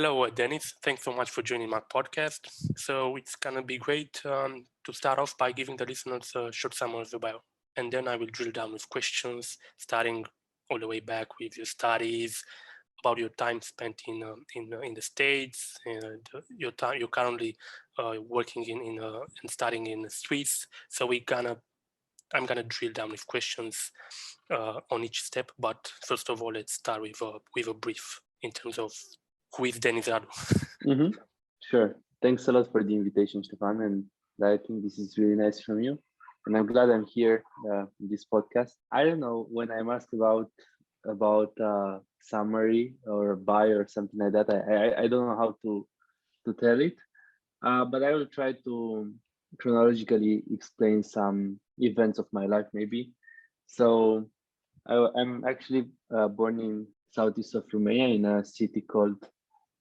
Hello, Denis. Thanks so much for joining my podcast. So it's going to be great to start off by giving the listeners a short summary of your bio. And then I will drill down with questions, starting all the way back with your studies, about your time spent in the States, and you're currently working and studying in Swiss. So I'm gonna drill down with questions on each step. But first of all, let's start with a brief in terms of who is Denis Tudor. Mm-hmm. Sure. Thanks a lot for the invitation, Stefan. And I think this is really nice from you. And I'm glad I'm here in this podcast. I don't know when I'm asked about summary or bio or something like that. I don't know how to tell it. But I will try to chronologically explain some events of my life, maybe. So I'm actually born in southeast of Romania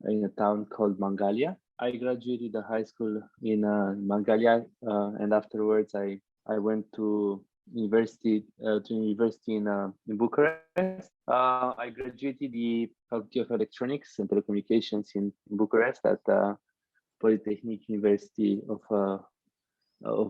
in a town called Mangalia. I graduated the high school in Mangalia, and afterwards I went to university in Bucharest. I graduated the Faculty of Electronics and Telecommunications in Bucharest at Polytechnic University of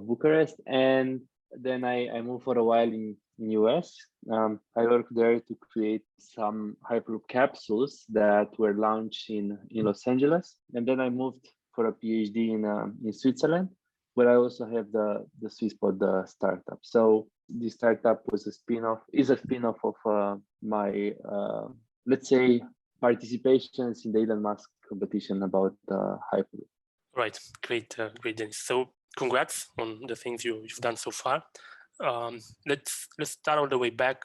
Bucharest, and then I moved for a while in US. I worked there to create some Hyperloop capsules that were launched in Los Angeles, and then I moved for a PhD in Switzerland, where I also have the Swisspod startup. So this startup is a spin-off of my let's say participations in the Elon Musk competition about Hyperloop. Right, great, Denis. So congrats on the things you've done so far. Let's start all the way back.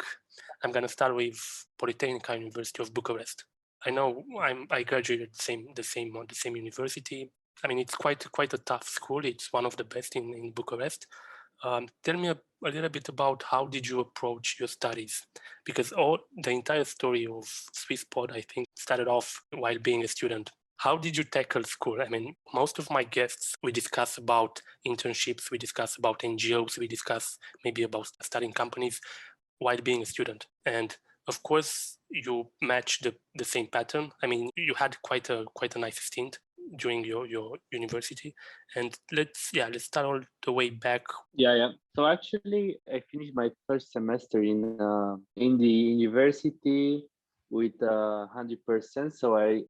I'm gonna start with Polytechnic University of Bucharest. I know I graduated the same university. I mean, it's quite a tough school. It's one of the best in Bucharest. Tell me a little bit about how did you approach your studies? Because the entire story of Swisspod, I think, started off while being a student. How did you tackle school? I mean, most of my guests, we discuss about internships, we discuss about NGOs, we discuss maybe about starting companies while being a student. And of course, you match the same pattern. I mean, you had quite a nice stint during your university. And let's start all the way back. Yeah. So actually, I finished my first semester in the university with 100%. So I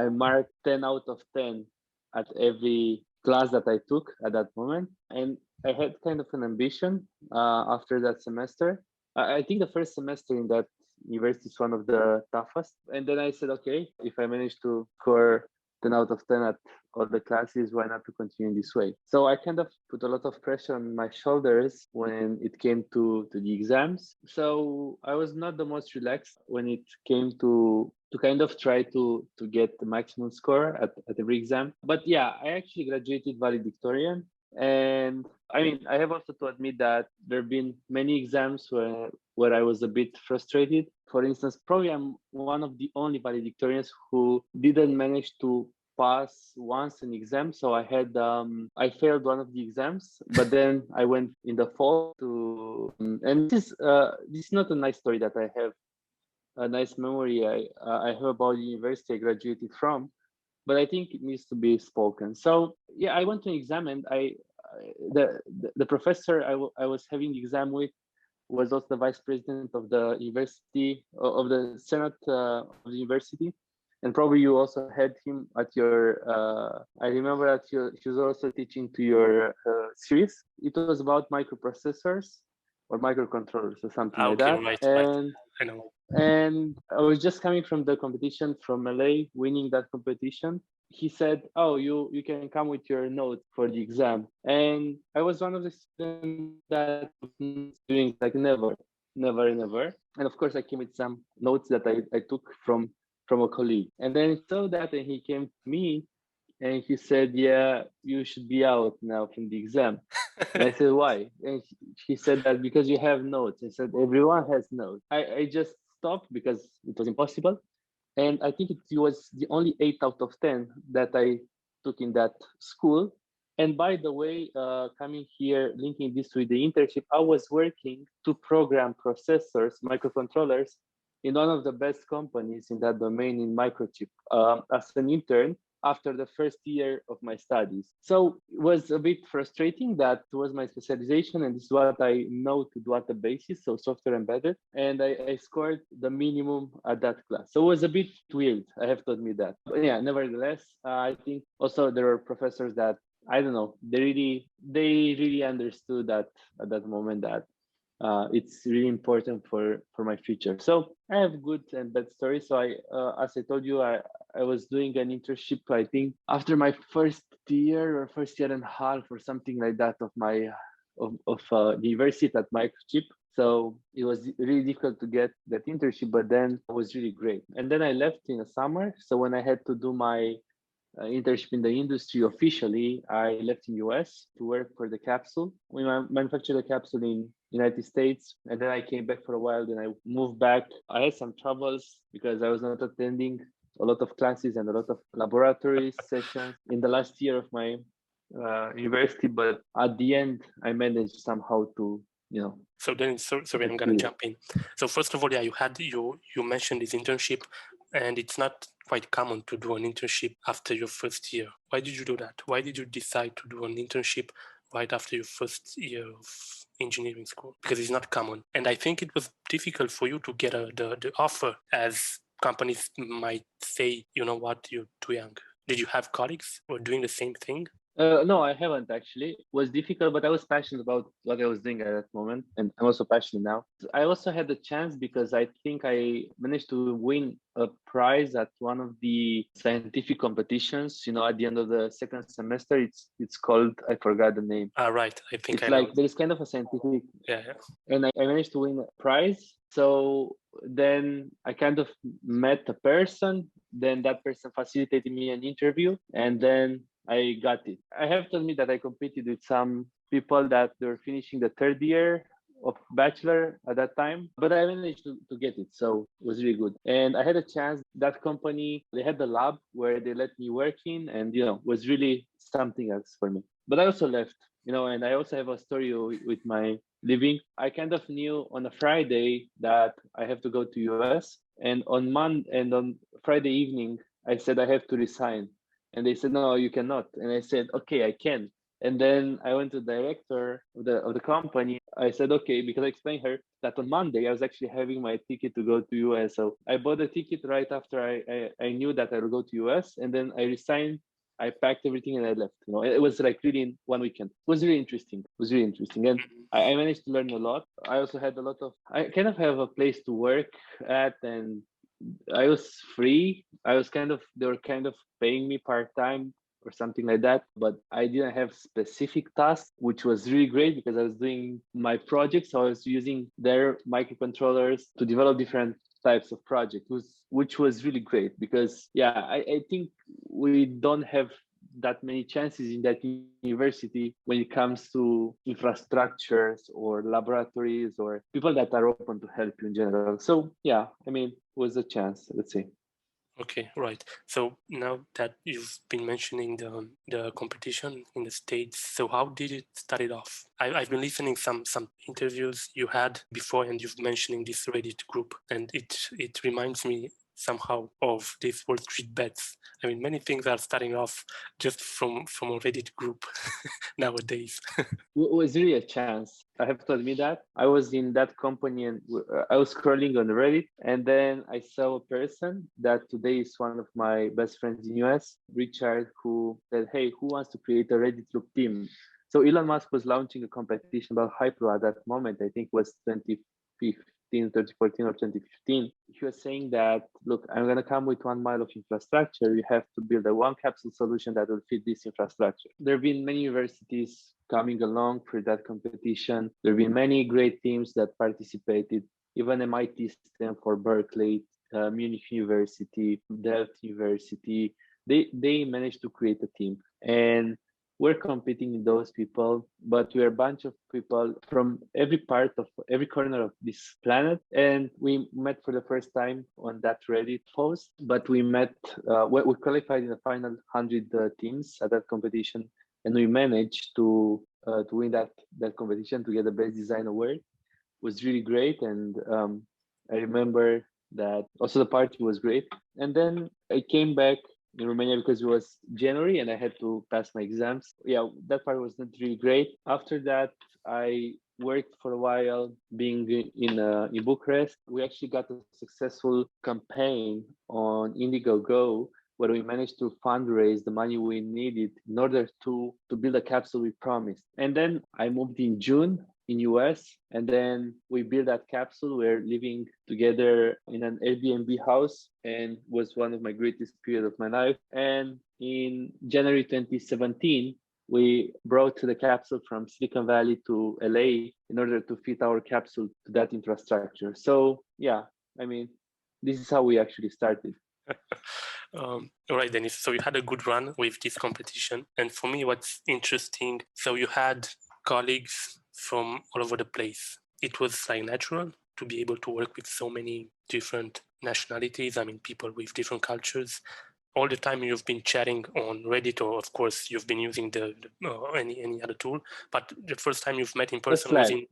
marked 10 out of 10 at every class that I took at that moment. And I had kind of an ambition after that semester. I think the first semester in that university is one of the toughest. And then I said, okay, if I manage to score 10 out of 10 at all the classes, why not to continue this way? So I kind of put a lot of pressure on my shoulders when it came to the exams. So I was not the most relaxed when it came to kind of try to get the maximum score at every exam. But yeah, I actually graduated valedictorian. And I mean, I have also to admit that there have been many exams where I was a bit frustrated. For instance, probably I'm one of the only valedictorians who didn't manage to pass once an exam. So I failed one of the exams, but then I went in the fall and this is not a nice story that I have, a nice memory I have about the university I graduated from, but I think it needs to be spoken. So yeah, I went to an exam, and the professor I was having the exam with was also the vice president of the university, of the senate of the university, and probably you also had him at your. I remember that he was also teaching to your series. It was about microprocessors or microcontrollers or something like that. Right. I know. And I was just coming from the competition from LA, winning that competition. He said, "Oh, you can come with your notes for the exam." And I was one of the students that was doing like never. And of course, I came with some notes that I took from a colleague. And then he saw that, and he came to me, and he said, "Yeah, you should be out now from the exam." And I said, "Why?" And he said that because you have notes. I said, "Everyone has notes." I just stopped because it was impossible. And I think it was the only 8 out of 10 that I took in that school. And by the way, coming here, linking this with the internship, I was working to program processors, microcontrollers in one of the best companies in that domain in microchip as an intern after the first year of my studies. So it was a bit frustrating. That was my specialization, and this is what I know to do at the basis, so software embedded. And I scored the minimum at that class. So it was a bit weird, I have to admit that. But yeah, nevertheless, I think also there were professors that, I don't know, they really understood that at that moment that it's really important for my future. So I have good and bad stories. So as I told you, I was doing an internship, I think after my first year or first year and a half or something like that of my university at microchip. So it was really difficult to get that internship, but then it was really great. And then I left in the summer. So when I had to do my internship in the industry officially, I left in US to work for the capsule. We manufactured the capsule in United States, and then I came back for a while. Then I moved back. I had some troubles because I was not attending a lot of classes and a lot of laboratory sessions in the last year of my university. But at the end, I managed somehow to, So then, sorry, I'm gonna jump in. So first of all, yeah, you mentioned this internship, and it's not quite common to do an internship after your first year. Why did you do that? Why did you decide to do an internship right after your first year of engineering school? Because it's not common, and I think it was difficult for you to get the offer, as companies might say, you know what, you're too young. Did you have colleagues who were doing the same thing? No, I haven't actually. It was difficult, but I was passionate about what I was doing at that moment, and I'm also passionate now. I also had the chance because I think I managed to win a prize at one of the scientific competitions. At the end of the second semester, it's called, I forgot the name. Right. I think it's like there's kind of a scientific, yeah. And I managed to win a prize. So then I kind of met a person. Then that person facilitated me an interview, and then I got it. I have to admit that I competed with some people that were finishing the third year of bachelor at that time, but I managed to get it. So it was really good. And I had a chance. That company, they had the lab where they let me work in, and, was really something else for me. But I also left, and I also have a story with my living. I kind of knew on a Friday that I have to go to US, and on Friday evening, I said I have to resign. And they said, no, you cannot. And I said, okay, I can. And then I went to the director of the company. I said, okay, because I explained her that on Monday I was actually having my ticket to go to US. So I bought the ticket right after I knew that I would go to US, and then I resigned. I packed everything and I left. It was like really in one weekend. It was really interesting. And I managed to learn a lot. I also had I kind of have a place to work at, and I was free. They were kind of paying me part-time or something like that, but I didn't have specific tasks, which was really great because I was doing my projects. So I was using their microcontrollers to develop different types of projects, which was really great because, I think we don't have that many chances in that university when it comes to infrastructures or laboratories or people that are open to help you in general. So it was a chance, let's say. Okay, right. So now that you've been mentioning the competition in the States, so how did it start off? I've been listening some interviews you had before, and you've mentioning this Reddit group, and it reminds me somehow of these Wall Street bets. I mean, many things are starting off just from a Reddit group nowadays. It was really a chance. I have to admit that. I was in that company and I was scrolling on Reddit, and then I saw a person that today is one of my best friends in US, Richard, who said, hey, who wants to create a Reddit Loop team? So Elon Musk was launching a competition about Hyperloop at that moment. I think it was 2014 or 2015. He was saying that, look, I'm going to come with 1 mile of infrastructure. You have to build a one capsule solution that will fit this infrastructure. There have been many universities coming along for that competition. There have been many great teams that participated, even MIT, Stanford, Berkeley, Munich University, Delft University. They managed to create a team. And we're competing with those people, but we're a bunch of people from every corner of this planet. And we met for the first time on that Reddit post, but we qualified in the final 100 teams at that competition. And we managed to win that competition to get the best design award. It was really great. And I remember that also the party was great. And then I came back in Romania because it was January and I had to pass my exams. Yeah, that part was not really great. After that, I worked for a while being in Bucharest. We actually got a successful campaign on Indiegogo where we managed to fundraise the money we needed in order to build a capsule we promised. And then I moved in June in US, and then we built that capsule. We're living together in an Airbnb house, and was one of my greatest period of my life. And in January 2017, we brought the capsule from Silicon Valley to LA in order to fit our capsule to that infrastructure. So yeah, I mean, this is how we actually started. All right, Denis. So you had a good run with this competition. And for me, what's interesting, so you had colleagues from all over the place. It was like natural to be able to work with so many different nationalities. I mean, people with different cultures. All the time you've been chatting on Reddit, or of course you've been using any other tool. But the first time you've met in person was in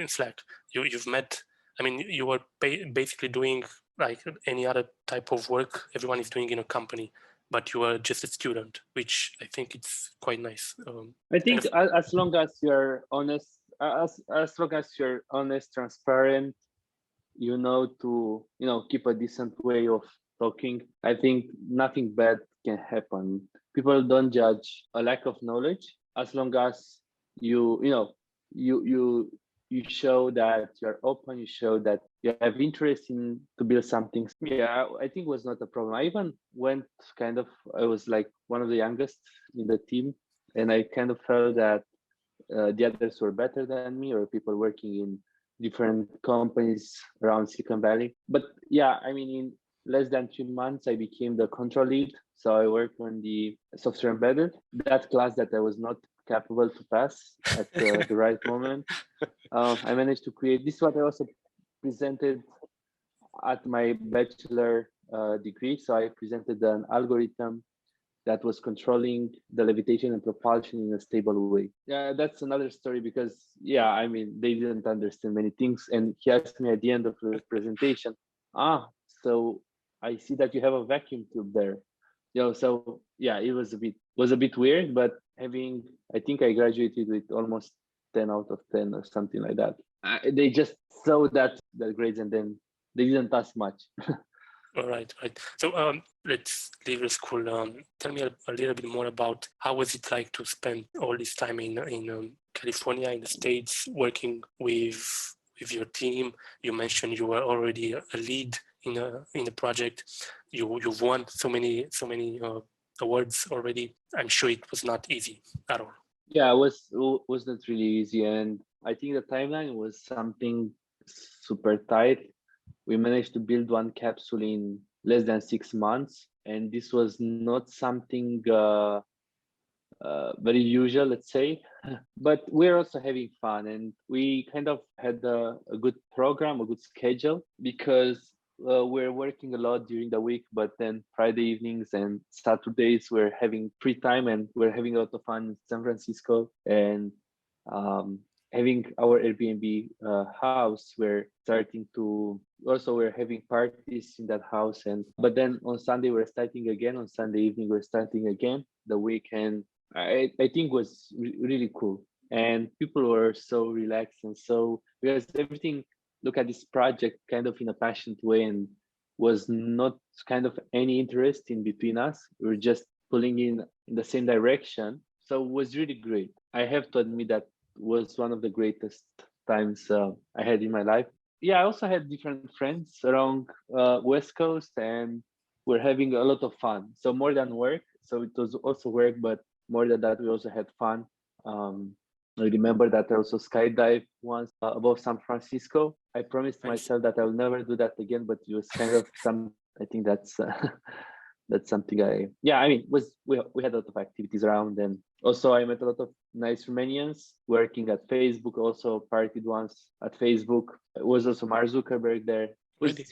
Slack. You've met. I mean, you were basically doing like any other type of work everyone is doing in a company, but you are just a student, which I think it's quite nice. I think as long as you're honest, as long as you're honest, transparent, to keep a decent way of talking, I think nothing bad can happen. People don't judge a lack of knowledge as long as you show that you're open, you show that you have interest in to build something. Yeah, I think it was not a problem. I even went I was like one of the youngest in the team, and I kind of felt that the others were better than me, or people working in different companies around Silicon Valley. But yeah, I mean, in less than 2 months, I became the control lead. So I worked on the software embedded, that class that I was not capable to pass at the right moment. I managed to create this. Is what I also presented at my bachelor degree. So I presented an algorithm that was controlling the levitation and propulsion in a stable way. Yeah, that's another story because, yeah, I mean, they didn't understand many things. And he asked me at the end of the presentation, so I see that you have a vacuum tube there. So yeah, it was a bit weird, but I think I graduated with almost 10 out of 10 or something like that. They just saw that grades and then they didn't ask much. All right. So let's leave the school. Tell me a little bit more about how was it like to spend all this time in California, in the States, working with your team. You mentioned you were already a lead in a project. You've won so many awards already. I'm sure it was not easy at all. Yeah, it was not really easy, and I think the timeline was something super tight. We managed to build one capsule in less than 6 months, and this was not something very usual, let's say. But we're also having fun, and we kind of had a good program, a good schedule, because we're working a lot during the week, but then Friday evenings and Saturdays we're having free time, and we're having a lot of fun in San Francisco. And having our Airbnb house, we're having parties in that house. But then on Sunday we're starting again. On Sunday evening we're starting again. The weekend I think was really cool, and people were so relaxed, and so because everything, look at this project kind of in a passionate way, and was not kind of any interest in between us. We were just pulling in the same direction. So it was really great. I have to admit that was one of the greatest times I had in my life. Yeah, I also had different friends around West Coast, and we're having a lot of fun. So more than work. So it was also work, but more than that, we also had fun. I remember that I also skydived once above San Francisco. I promised myself that I will never do that again, but it was kind of I think that's that's something we had a lot of activities around, and also I met a lot of nice Romanians working at Facebook. Also partied once at Facebook. It was also Mark Zuckerberg there. It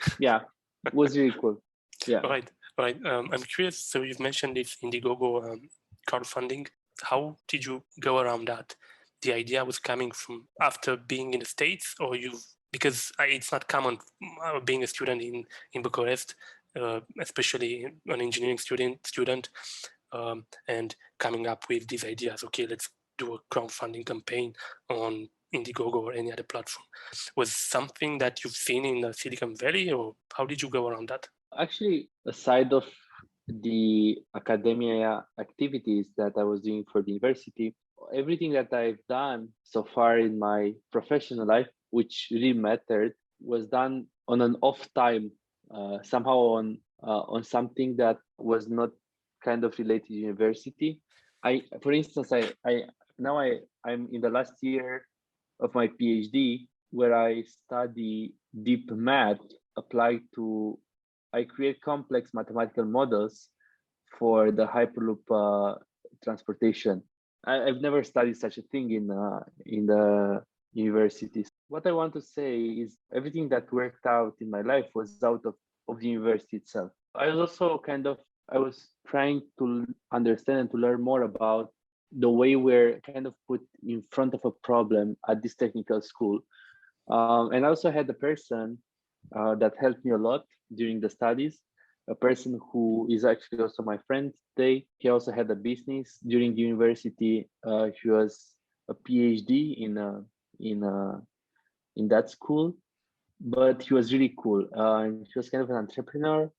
was really cool. Yeah. All right. I'm curious. So you've mentioned this Indiegogo crowdfunding. How did you go around that? The idea was coming from after being in the States, or you've because it's not common being a student in Bucharest, especially an engineering student, and coming up with these ideas. Okay, let's do a crowdfunding campaign on Indiegogo or any other platform. Was something that you've seen in Silicon Valley, or how did you go around that? Actually, aside of the academia activities that I was doing for the university, everything that I've done so far in my professional life, which really mattered, was done on an off time, somehow on something that was not kind of related to university. For instance, I'm in the last year of my PhD, where I study deep math applied to, I create complex mathematical models for the Hyperloop transportation. I've never studied such a thing in the universities. What I want to say is everything that worked out in my life was out of the university itself. I was also I was trying to understand and to learn more about the way we're kind of put in front of a problem at this technical school. And I also had a person that helped me a lot during the studies, a person who is actually also my friend today. He also had a business during the university. He was a PhD in that school, but he was really cool. And he was kind of an entrepreneur,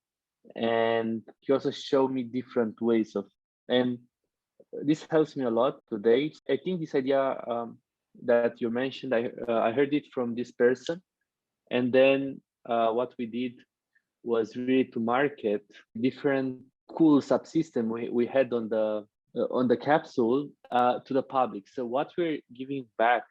and he also showed me different ways of. And this helps me a lot today. I think this idea that you mentioned, I heard it from this person, and then what we did was really to market different cool subsystem we had on the capsule to the public. So what we're giving back,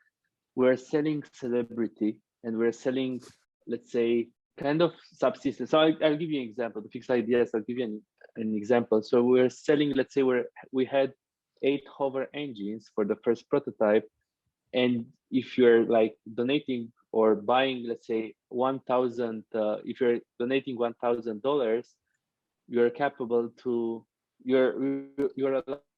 we're selling celebrity, and we're selling, let's say, kind of subsystem. So I'll give you an example. The fixed ideas, I'll give you an example. So we're selling, let's say we had 8 hover engines for the first prototype, and if you're like donating or buying, let's say 1,000, if you're donating $1,000, you're capable to you're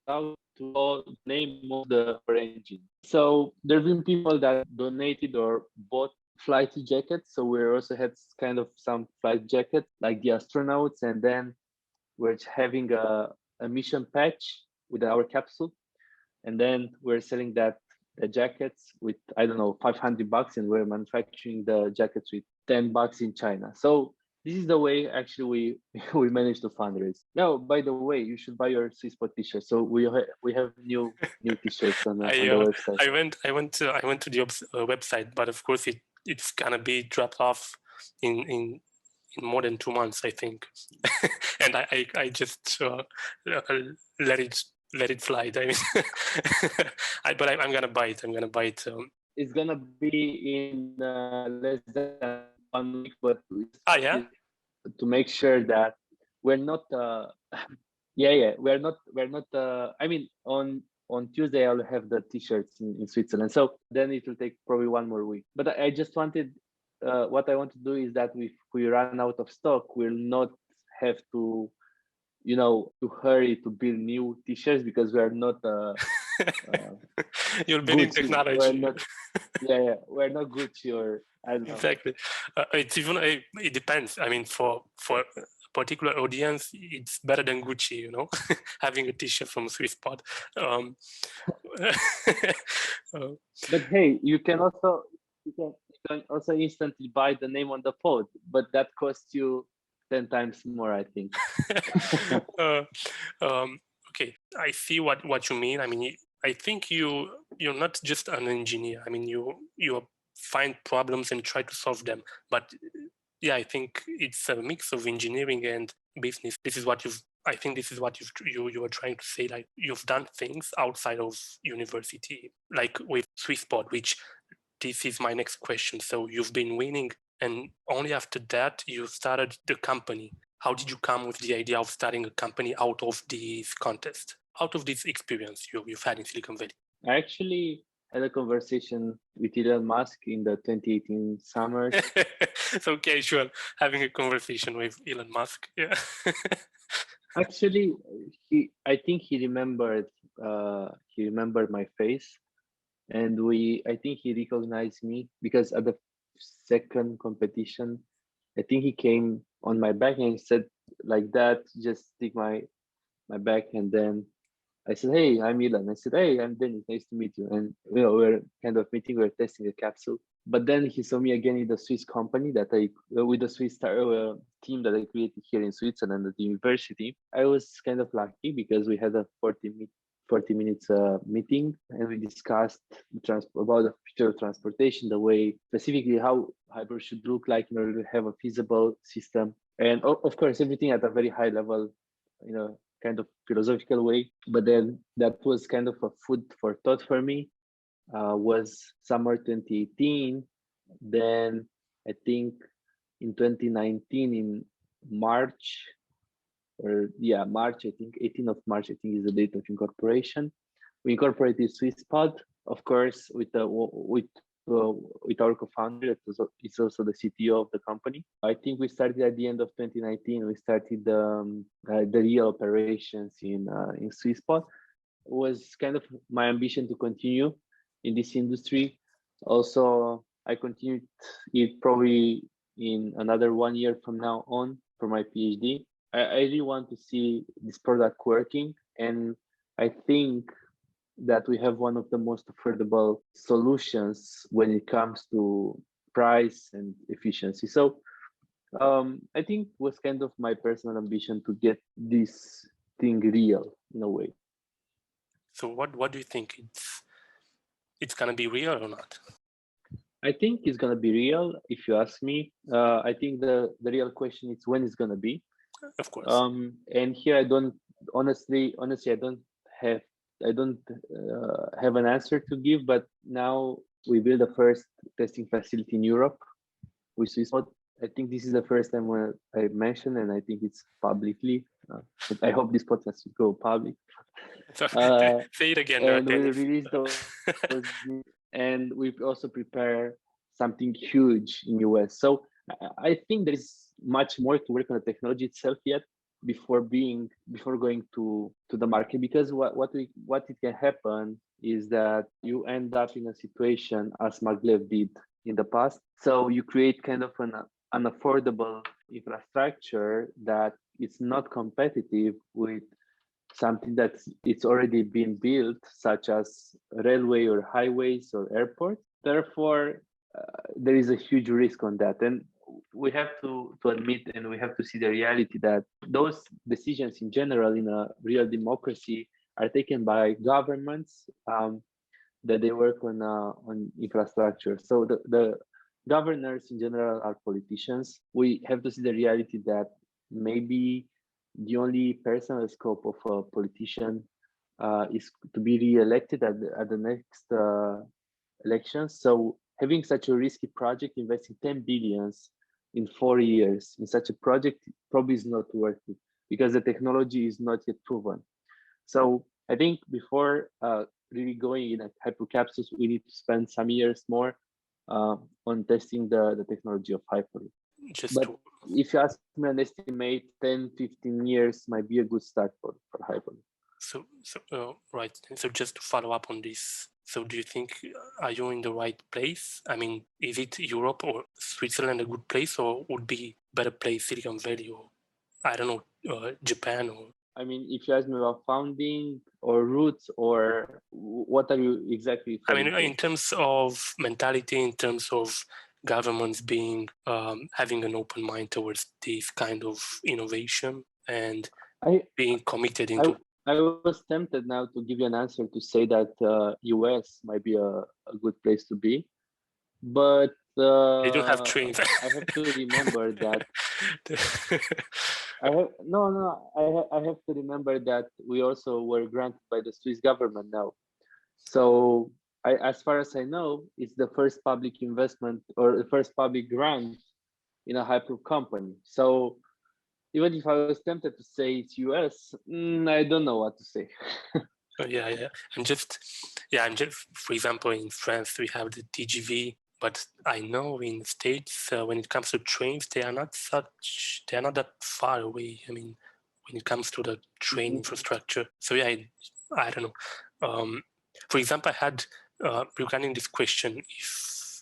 allowed to name of the engine. So there've been people that donated or bought flight jackets. So we also had kind of some flight jackets like the astronauts, and then we're having a mission patch with our capsule, and then we're selling the jackets with, I don't know, $500, and we're manufacturing the jackets with $10 in China. So this is the way actually we managed to fundraise. Now, by the way, you should buy your Swisspod t-shirt. So we have new t-shirts on the website. I went to the website, but of course it's gonna be dropped off in more than 2 months, I think. And I just let it slide. I mean, but I'm gonna buy it. I'm gonna buy it. It's gonna be in less than 1 week, but yeah, to make sure that we're not. We're not. I mean, on Tuesday I'll have the t-shirts in Switzerland. So then it will take probably 1 more week. But I just wanted. What I want to do is that if we run out of stock, we'll not have to, to hurry to build new t-shirts, because we are not. You're building technology. We're not Gucci or I don't know. Exactly. It's even it depends. I mean, for a particular audience, it's better than Gucci, having a t-shirt from Swisspod. But hey, you can also instantly buy the name on the pod, but that costs you 10 times more, I think. Okay, I see what you mean. I mean, I think you're not just an engineer. I mean, you find problems and try to solve them. But yeah, I think it's a mix of engineering and business. I think this is what you were trying to say. Like, you've done things outside of university, like with Swisspod, which this is my next question. So you've been winning, and only after that you started the company. How did you come with the idea of starting a company out of this contest, out of this experience you've had in Silicon Valley? I actually had a conversation with Elon Musk in the 2018 summer. So casual, having a conversation with Elon Musk. Yeah. Actually, I think he remembered my face, and I think he recognized me, because at the second competition. I think he came on my back and said like that, just take my back, and then I said, "Hey, I'm Elon." I said, "Hey, I'm Denis. Nice to meet you." And we're kind of meeting. We're testing a capsule. But then he saw me again in the Swiss company that with the Swiss team that I created here in Switzerland at the university. I was kind of lucky because we had a 40 minutes meeting, and we discussed about the future of transportation, the way specifically how Hyperloop should look like in order to have a feasible system, and of course everything at a very high level, kind of philosophical way. But then that was kind of a food for thought for me. Was summer 2018. Then I think in 2019 in March, March, I think 18th of March, I think is the date of incorporation. We incorporated Swisspod, of course, with our co-founder. It's also the CTO of the company. I think we started at the end of 2019. We started the real operations in Swisspod. It was kind of my ambition to continue in this industry. Also, I continued it probably in another 1 year from now on for my PhD. I really want to see this product working, and I think that we have one of the most affordable solutions when it comes to price and efficiency. So I think it was kind of my personal ambition to get this thing real in a way. So what do you think? It's gonna be real or not? I think it's gonna be real. If you ask me, I think the real question is when it's gonna be. Of course. And here I don't honestly I don't have an answer to give. But now we build the first testing facility in Europe with Swisspod. I think this is the first time when I mentioned, and I think it's publicly. But I hope this podcast will go public. Say it again. And we release those, and we also prepare something huge in US. So I think there is much more to work on the technology itself yet before going to the market, because what it can happen is that you end up in a situation as maglev did in the past. So you create kind of an unaffordable infrastructure that it's not competitive with something that it's already been built, such as railway or highways or airports. Therefore, there is a huge risk on that. And we have to admit, and we have to see the reality that those decisions in general in a real democracy are taken by governments that they work on infrastructure. So the governors in general are politicians. We have to see the reality that maybe the only personal scope of a politician is to be re-elected at the next elections. So having such a risky project, investing 10 billions in 4 years in such a project probably is not worth it, because the technology is not yet proven. So I think before really going in hypercapsules, we need to spend some years more on testing the technology of Hyperloop. If you ask me an estimate, 10, 15 years might be a good start for Hyperloop. So right. So just to follow up on this, so do you think, are you in the right place? I mean, is it Europe or Switzerland a good place, or would be better place Silicon Valley, or I don't know, Japan? Or I mean, if you ask me about founding or roots, or what are you exactly? I mean, in terms of mentality, in terms of governments being having an open mind towards this kind of innovation and being committed into. I was tempted now to give you an answer to say that US might be a good place to be, but they don't have trains. I have to remember that. I have to remember that we also were granted by the Swiss government now. So as far as I know, it's the first public investment or the first public grant in a Hyperloop company. So even if I was tempted to say it's US, I don't know what to say. Yeah. I'm just, for example, in France, we have the TGV, but I know in the States, when it comes to trains, they are not that far away. I mean, when it comes to the train infrastructure. So yeah, I don't know. For example, I had, regarding this question,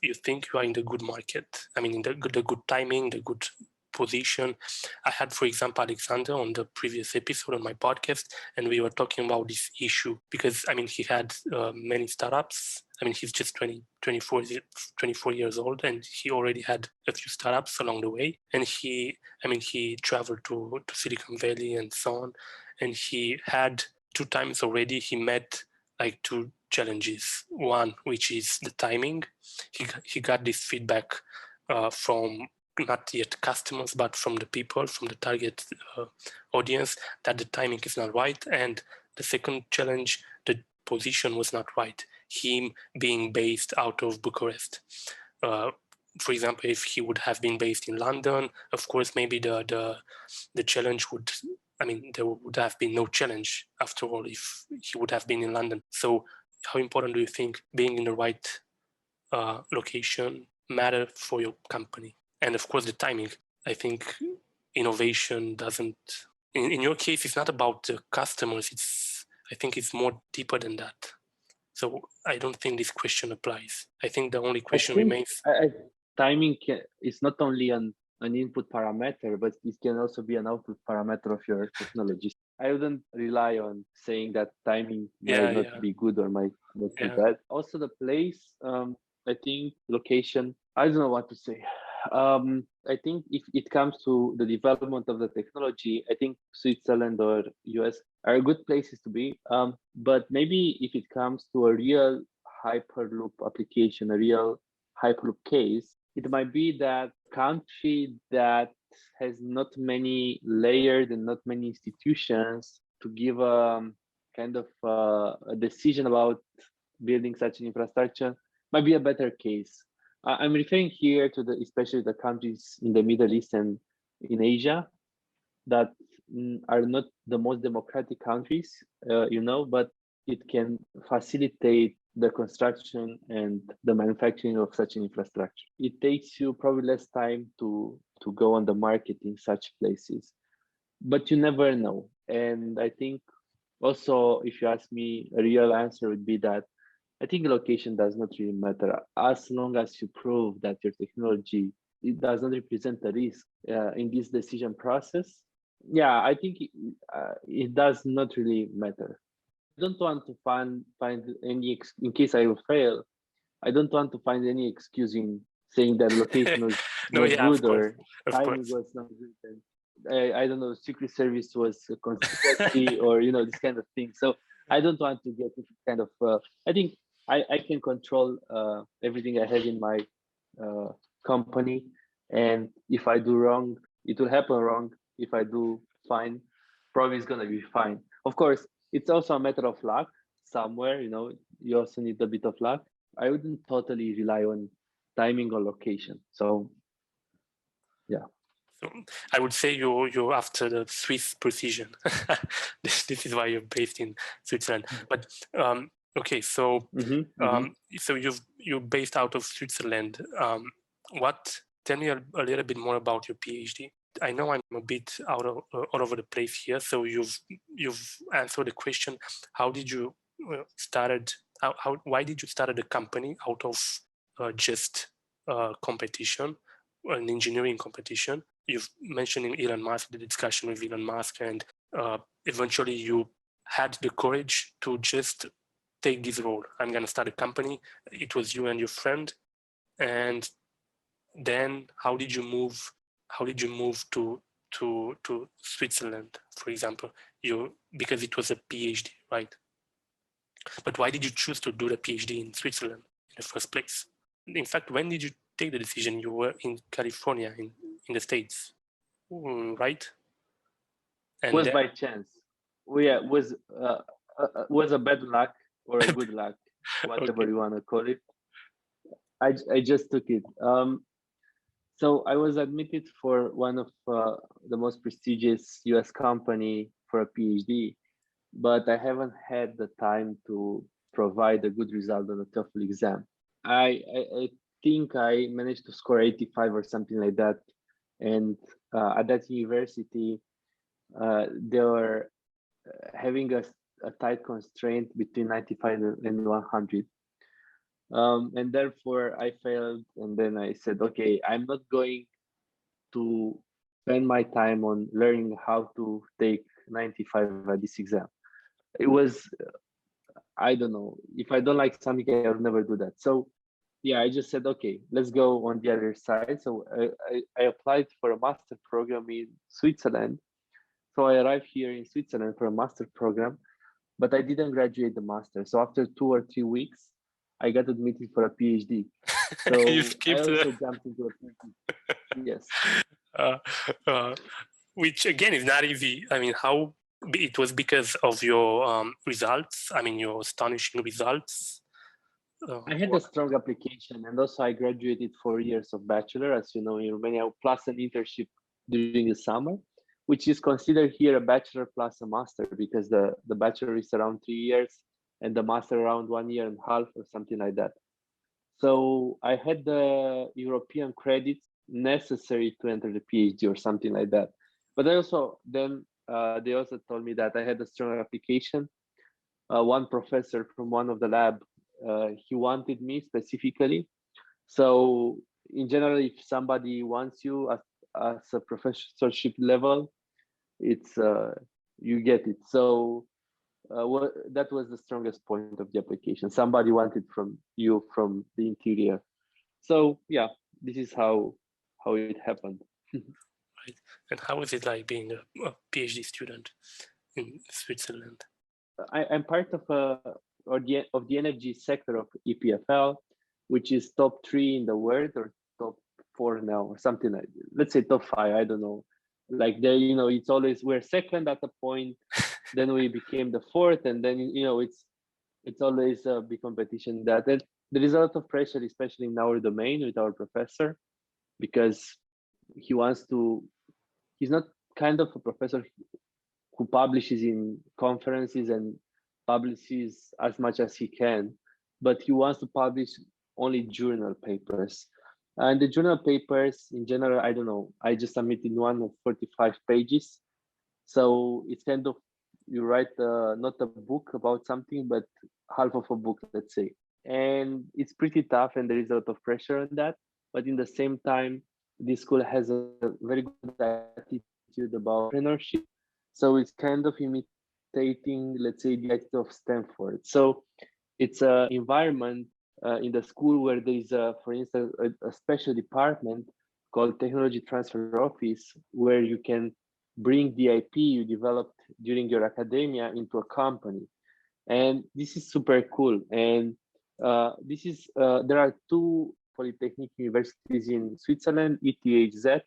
you think you are in the good market. I mean, in the good timing, the good position. I had, for example, Alexander on the previous episode on my podcast, and we were talking about this issue because, I mean, he had many startups. I mean, he's just 24 years old, and he already had a few startups along the way. And he traveled to Silicon Valley and so on. And he had 2 times already, he met like 2 challenges. One, which is the timing. He got this feedback from not yet customers, but from the people, from the target audience, that the timing is not right. And the second challenge, the position was not right. Him being based out of Bucharest. For example, if he would have been based in London, of course, maybe the challenge would, I mean, there would have been no challenge after all if he would have been in London. So how important do you think being in the right location matter for your company? And of course, the timing. I think innovation doesn't, in your case, it's not about the customers. I think it's more deeper than that. So I don't think this question applies. I think the only question remains. Timing is not only an input parameter, but it can also be an output parameter of your technology. I wouldn't rely on saying that timing might not be good or might not be bad. Also, the place, I think location, I don't know what to say. I think if it comes to the development of the technology, I think Switzerland or US are good places to be. But maybe if it comes to a real Hyperloop application, a real Hyperloop case, it might be that country that has not many layers and not many institutions to give a kind of a decision about building such an infrastructure might be a better case. I'm referring here to especially the countries in the Middle East and in Asia that are not the most democratic countries, but it can facilitate the construction and the manufacturing of such an infrastructure. It takes you probably less time to go on the market in such places, but you never know. And I think also, if you ask me, a real answer would be that I think location does not really matter as long as you prove that your technology, it does not represent a risk in this decision process. Yeah, I think it does not really matter. I don't want to find any in case I will fail. I don't want to find any excuse in saying that location was not good or timing was not good. And I don't know, Secret Service was a conspiracy or this kind of thing. So I don't want to get into kind of. I think I can control everything I have in my company, and if I do wrong, it will happen wrong. If I do fine, probably it's gonna be fine. Of course, it's also a matter of luck somewhere. You also need a bit of luck. I wouldn't totally rely on timing or location. So, yeah. So I would say you're after the Swiss precision. This is why you're based in Switzerland. But okay, so so you're based out of Switzerland. Tell me a little bit more about your PhD. I know I'm a bit all over the place here. So you've answered the question. How did you started? Why did you start the company out of just competition, an engineering competition? You've mentioned in Elon Musk, the discussion with Elon Musk, and eventually you had the courage to just take this role. I'm going to start a company. It was you and your friend. And then how did you move to Switzerland, for example? Because it was a PhD, right? But why did you choose to do the PhD in Switzerland in the first place? In fact, when did you take the decision? You were in California, in the States, right? And was by chance. Was a bad luck or a good luck, whatever you want to call it. I just took it. So I was admitted for one of the most prestigious US company for a PhD, but I haven't had the time to provide a good result on the TOEFL exam. I think I managed to score 85 or something like that. And at that university, they were having a tight constraint between 95 and 100. And therefore I failed. And then I said, okay, I'm not going to spend my time on learning how to take 95 at this exam. It was, I don't know, if I don't like something, I would never do that. So yeah, I just said, okay, let's go on the other side. So I applied for a master program in Switzerland. So I arrived here in Switzerland for a master program, but I didn't graduate the master. So after 2 or 3 weeks, I got admitted for a PhD. You So I skipped also jumped into a PhD. Yes. uh, uh, which again is not easy. I mean, how it was because of your results? I mean, your astonishing results. I had a strong application, and also I graduated 4 years of bachelor, as you know, in Romania, plus an internship during the summer, which is considered here a bachelor plus a master, because the bachelor is around 3 years and the master around 1.5 years or something like that. So I had the European credits necessary to enter the PhD or something like that. But I also then they also told me that I had a strong application. One professor from one of the lab, he wanted me specifically. So in general, if somebody wants you as a professorship level, it's you get it. So that was the strongest point of the application. Somebody wanted from you from the interior. So yeah, this is how it happened. Right. And how is it like being a PhD student in Switzerland? I'm part of the energy sector of EPFL, which is top 3 in the world, or top 4 now, or something like, let's say top 5. I don't know. Like there, it's always we're second at a point, then we became the fourth, and then it's always a big competition. That and there is a lot of pressure, especially in our domain with our professor, because he wants to. He's not kind of a professor who publishes in conferences and publishes as much as he can, but he wants to publish only journal papers. And the journal papers in general, I don't know, I just submitted one of 45 pages. So it's kind of, you write not a book about something, but half of a book, let's say. And it's pretty tough, and there is a lot of pressure on that. But in the same time, this school has a very good attitude about entrepreneurship. So it's kind of imitating, let's say, the attitude of Stanford. So it's an environment in the school where there is, for instance, a special department called Technology Transfer Office, where you can bring the IP you developed during your academia into a company. And this is super cool. And there are 2 polytechnic universities in Switzerland, ETHZ,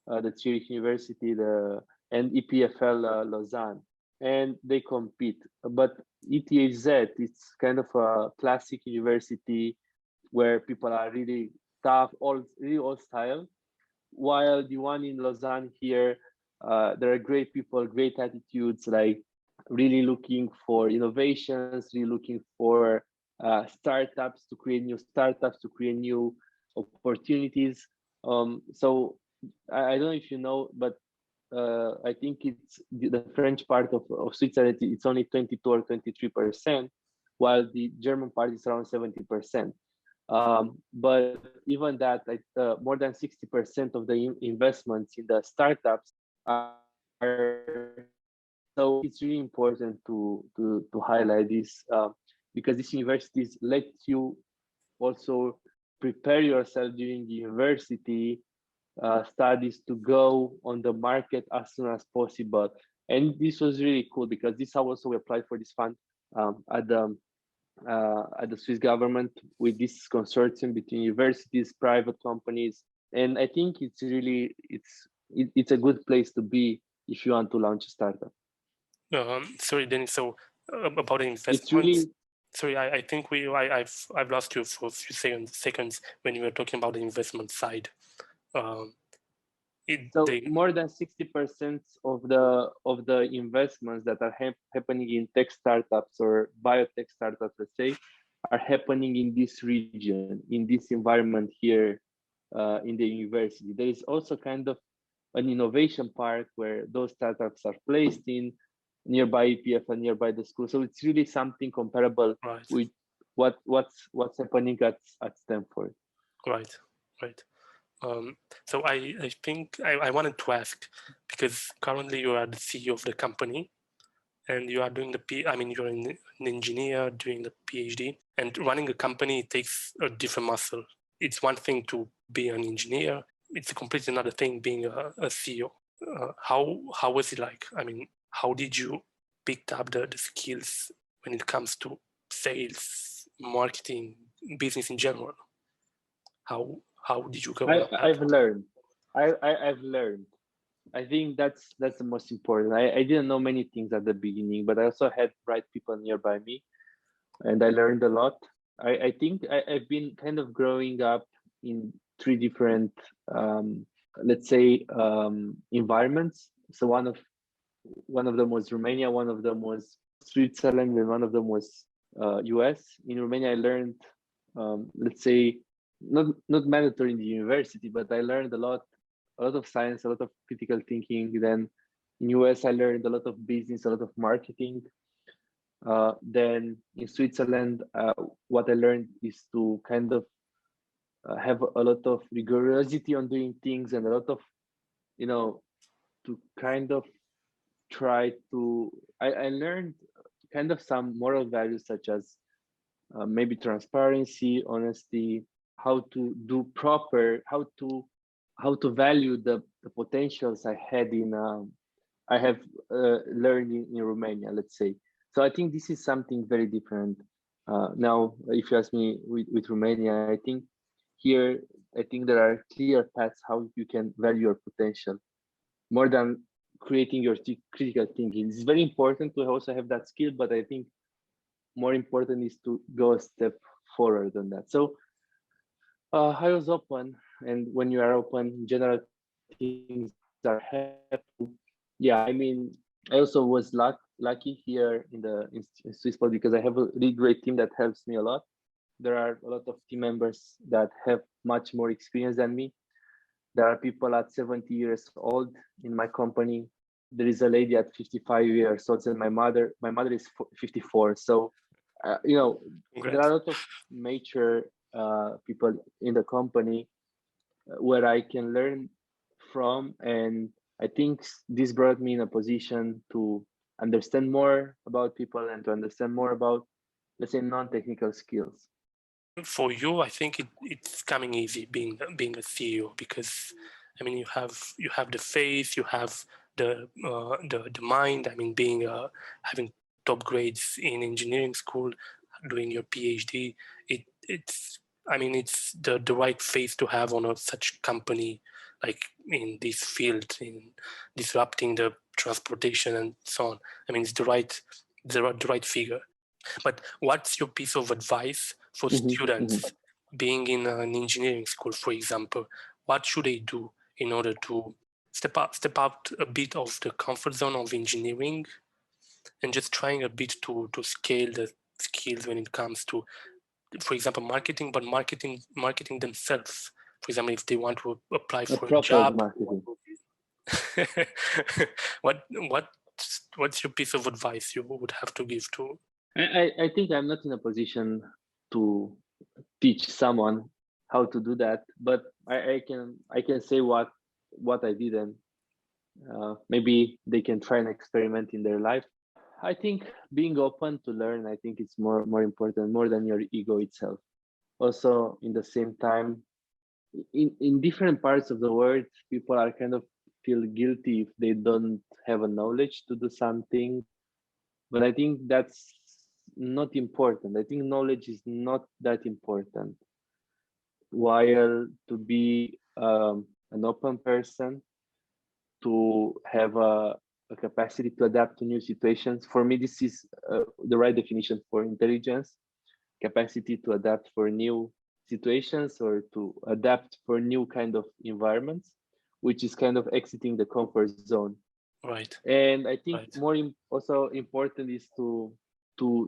the Zurich University, and EPFL Lausanne, and they compete. But ETHZ, it's kind of a classic university where people are really tough, really old style, while the one in Lausanne here, there are great people, great attitudes, like really looking for innovations, really looking for startups, to create new startups, to create new opportunities. So I don't know if you know, but I think it's the French part of Switzerland, it's only 22 or 23%, while the German part is around 70%. But even that, like more than 60% of the investments in the startups are. So it's really important to highlight this, because these universities let you also prepare yourself during the university studies to go on the market as soon as possible. And this was really cool, because this also we applied for this fund at the Swiss government, with this consortium between universities, private companies, and I think it's really it's a good place to be if you want to launch a startup. Sorry, Denis. So about the investments. It's really. Sorry, I think I've lost you for a few seconds when you were talking about the investment side. More than 60% of the investments that are happening in tech startups or biotech startups, let's say, are happening in this region, in this environment here in the university. There is also kind of an innovation park where those startups are placed in, nearby EPF and nearby the school. So it's really something comparable with what's happening at Stanford. Right. So I think I wanted to ask, because currently you are the CEO of the company and you are doing you're an engineer doing the PhD, and running a company takes a different muscle. It's one thing to be an engineer. It's a completely another thing being a CEO. How was it like? How did you pick up the skills when it comes to sales, marketing, business in general? How did you go about that? I've learned. I've learned. I think that's the most important. I didn't know many things at the beginning, but I also had right people nearby me, and I learned a lot. I think I've been kind of growing up in three different, let's say, environments. So one of them was Romania, one of them was Switzerland, and one of them was US. In Romania, I learned, let's say, not mandatory in the university, but I learned a lot of science, a lot of critical thinking. Then in US, I learned a lot of business, a lot of marketing. Then in Switzerland, what I learned is to kind of have a lot of rigorosity on doing things, and a lot of, to kind of try to, I learned kind of some moral values, such as maybe transparency, honesty, how to do proper, how to value the potentials I had I have learned in Romania, let's say. So I think this is something very different. Now, if you ask me with Romania, I think here, I think there are clear paths how you can value your potential more than creating your critical thinking. It's very important to also have that skill, but I think more important is to go a step forward on that. So I was open, and when you are open, in general, things are happening. Yeah, I also was lucky here in Swisspod, because I have a really great team that helps me a lot. There are a lot of team members that have much more experience than me. There are people at 70 years old in my company. There is a lady at 55 years old, and my mother is 54. So, there are a lot of mature people in the company where I can learn from. And I think this brought me in a position to understand more about people and to understand more about, let's say, non-technical skills. For you, I think it's coming easy being a CEO, because you have the faith, you have the mind. Having top grades in engineering school, doing your PhD, it's the right faith to have on such company, like in this field, in disrupting the transportation and so on. It's the right figure. But what's your piece of advice for students being in an engineering school, for example? What should they do in order to step out a bit of the comfort zone of engineering and just trying a bit to scale the skills when it comes to, for example, marketing, but marketing themselves? For example, if they want to apply for a job. Marketing. What's your piece of advice you would have to give to? I think I'm not in a position to teach someone how to do that, but I can say what I did, and maybe they can try and experiment in their life. I think being open to learn, I think it's more important, more than your ego itself. Also, in the same time, in different parts of the world, people are kind of feel guilty if they don't have a knowledge to do something. But I think that's not important. I think knowledge is not that important. While to be an open person, to have a capacity to adapt to new situations. For me, this is the right definition for intelligence: capacity to adapt for new situations, or to adapt for new kind of environments, which is kind of exiting the comfort zone. Right. And I think also important is to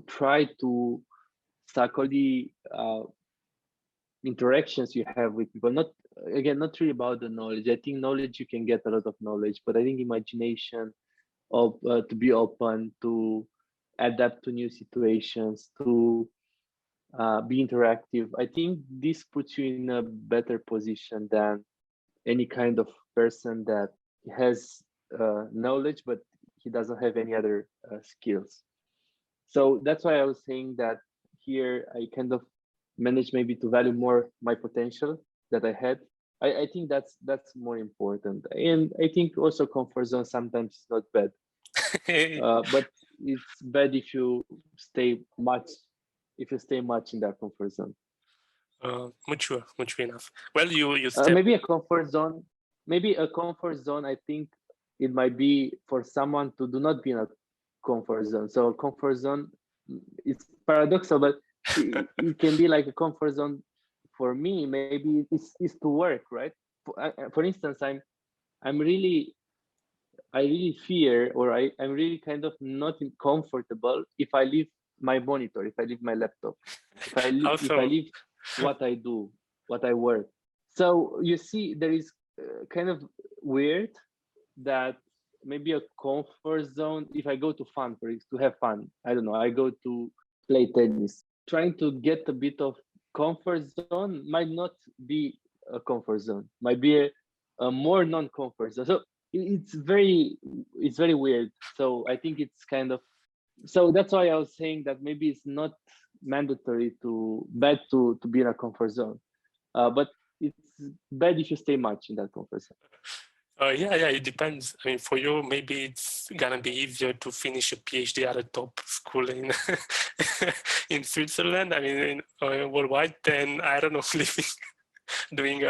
try to tackle the interactions you have with people. Not really about the knowledge. I think knowledge, you can get a lot of knowledge, but I think imagination, of to be open, to adapt to new situations, to be interactive. I think this puts you in a better position than any kind of person that has knowledge, but he doesn't have any other skills. So that's why I was saying that here I kind of managed maybe to value more my potential that I had. I think that's more important. And I think also comfort zone sometimes is not bad. But it's bad if you stay much in that comfort zone. Mature enough. Well, you maybe a comfort zone. Maybe a comfort zone. I think it might be for someone to do not be in a comfort zone. So a comfort zone, it's paradoxal, but it can be like a comfort zone. For me, maybe is to work, right? For instance, I'm really I really fear, or I'm really kind of not comfortable if I leave my monitor, if I leave my laptop, if I leave what I do, what I work. So you see, there is kind of weird that maybe a comfort zone. If I go to have fun, I don't know. I go to play tennis. Trying to get a bit of comfort zone might not be a comfort zone. Might be a more non-comfort zone. So it's very weird. So I think it's kind of, so that's why I was saying that maybe it's not mandatory to be in a comfort zone, but it's bad if you stay much in that comfort zone. Yeah, it depends. I mean, for you, maybe it's gonna be easier to finish a PhD at a top school in in Switzerland. I mean, worldwide, than, I don't know, living, doing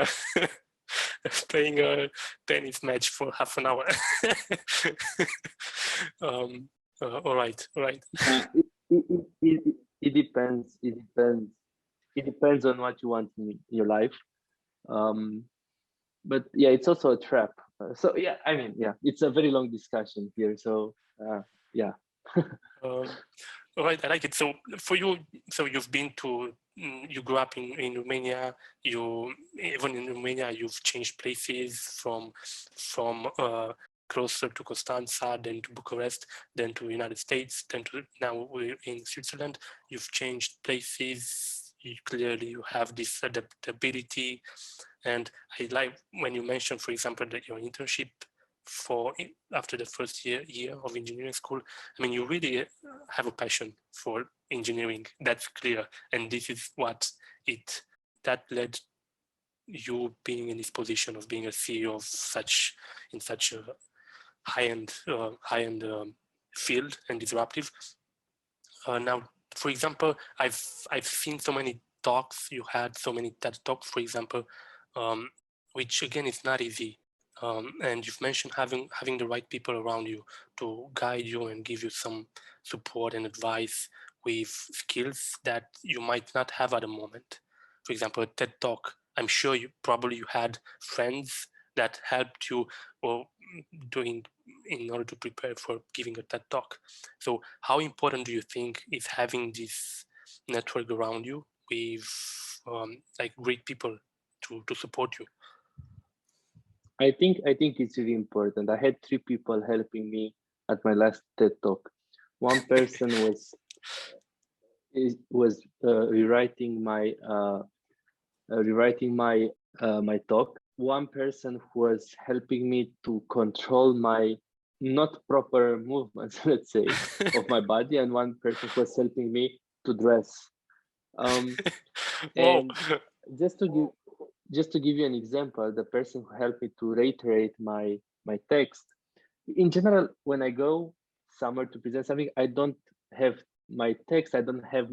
playing a tennis match for half an hour. All right. It depends. It depends on what you want in your life. But yeah, it's also a trap. So yeah, I mean, yeah, it's a very long discussion here. So yeah. All right, I like it. So for you, so you've been to, you grew up in Romania. You, even in Romania, you've changed places from closer to Constanza, then to Bucharest, then to United States, then to now we're in Switzerland. You've changed places. You have this adaptability. And I like when you mentioned, for example, that your internship after the first year of engineering school. I mean, you really have a passion for engineering. That's clear, and this is what that led you being in this position of being a CEO of such a high-end field and disruptive. Now, for example, I've seen so many talks. You had so many TED talks, for example, which again is not easy. And you've mentioned having the right people around you to guide you and give you some support and advice with skills that you might not have at the moment. For example, a TED talk. I'm sure you had friends that helped you or in order to prepare for giving a TED talk. So how important do you think is having this network around you with like great people to support you? I think it's really important. I had 3 people helping me at my last TED talk. One person was rewriting my my talk. One person who was helping me to control my not proper movements, let's say, of my body, and one person who was helping me to dress. And just to give you an example, the person who helped me to reiterate my text. In general, when I go somewhere to present something, I don't have my text. I don't have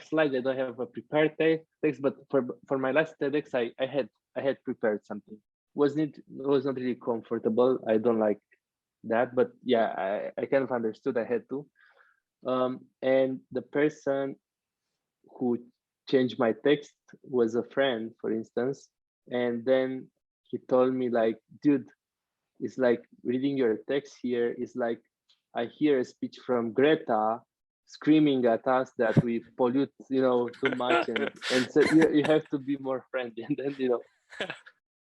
slides. I don't have a prepared text. But for my last TEDx, I had prepared something. Was not really comfortable. I don't like that. But yeah, I kind of understood. I had to. And the person who changed my text was a friend, for instance, and then he told me like, dude, it's like reading your text here is like I hear a speech from Greta screaming at us that we pollute, too much, and so you have to be more friendly. And then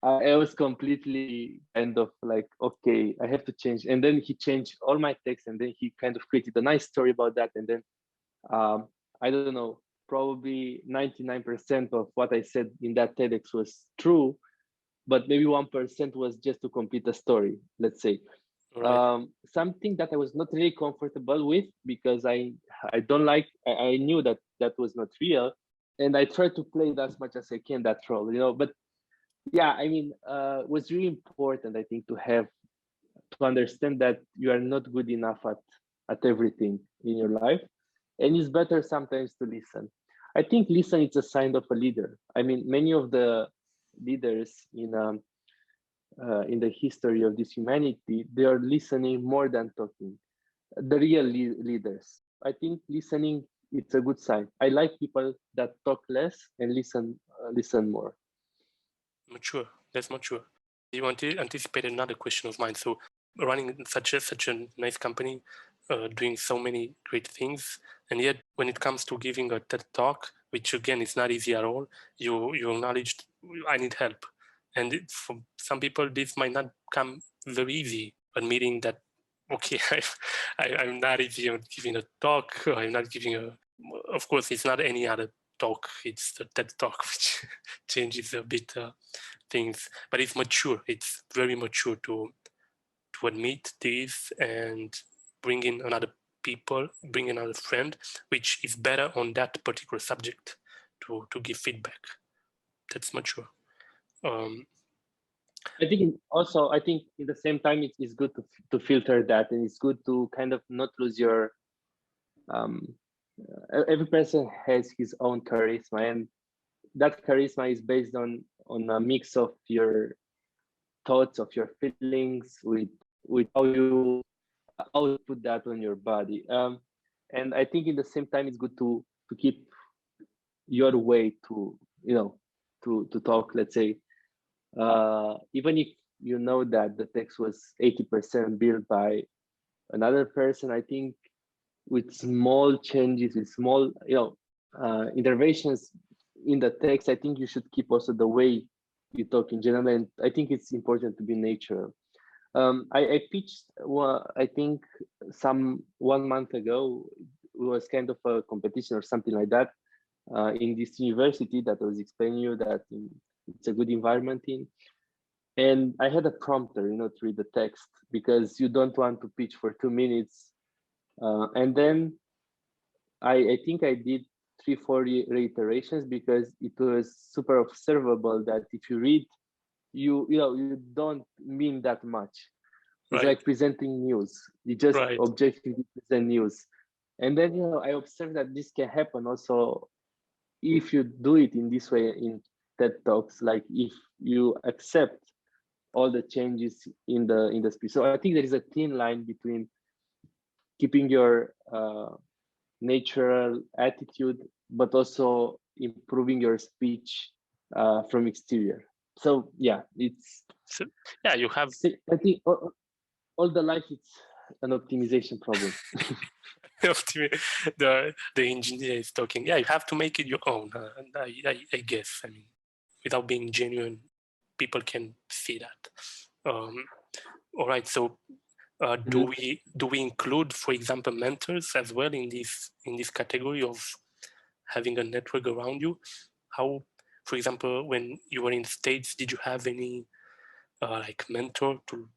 I was completely kind of like, okay, I have to change. And then he changed all my text, and then he kind of created a nice story about that. And then I don't know, probably 99% of what I said in that TEDx was true, but maybe 1% was just to complete a story, let's say. Right. Something that I was not really comfortable with, because I don't like, I knew that that was not real, and I tried to play it as much as I can, that role, but yeah, I mean, it was really important, I think, to understand that you are not good enough at everything in your life, and it's better sometimes to listen. I think listen is a sign of a leader. I mean, many of the leaders in the history of this humanity, they are listening more than talking. The real leaders, I think listening, it's a good sign. I like people that talk less and listen more. Mature. That's mature. You anticipated another question of mine. So running such a nice company, doing so many great things, and yet when it comes to giving a TED talk, which again is not easy at all, you acknowledged I need help, and for some people this might not come very easy. Admitting that, okay, I'm not easy on giving a talk. I'm not giving a. Of course, it's not any other talk. It's the TED talk, which changes a bit things, but it's mature. It's very mature to admit this and bring in another bring in another friend, which is better on that particular subject to give feedback. That's mature. I think I think at the same time, it's good to filter that, and it's good to kind of not lose your. Every person has his own charisma, and that charisma is based on a mix of your thoughts, of your feelings, with how you output that on your body. And I think at the same time, it's good to keep your way to to talk. Let's say, even if you know that the text was 80% built by another person, I think with small changes, with small interventions in the text, I think you should keep also the way you talk in general, and I think it's important to be natural. I pitched, I think, 1 month ago. It was kind of a competition or something like that in this university that I was explaining you that it's a good environment in. And I had a prompter, to read the text, because you don't want to pitch for 2 minutes. And then I think I did 3-4 reiterations, because it was super observable that if you read, you don't mean that much. It's Right. like presenting news. You just Right. objectively present news. And then I observed that this can happen also if you do it in this way in TED Talks, like if you accept all the changes in the speech. So I think there is a thin line between keeping your natural attitude, but also improving your speech from exterior. So yeah, So, yeah, you have. I think all the life it's an optimization problem. the engineer is talking. Yeah, you have to make it your own. I guess. I mean, without being genuine, people can see that. All right. So, do we include, for example, mentors as well in this category of having a network around you? How, for example, when you were in the States, did you have any like mentor to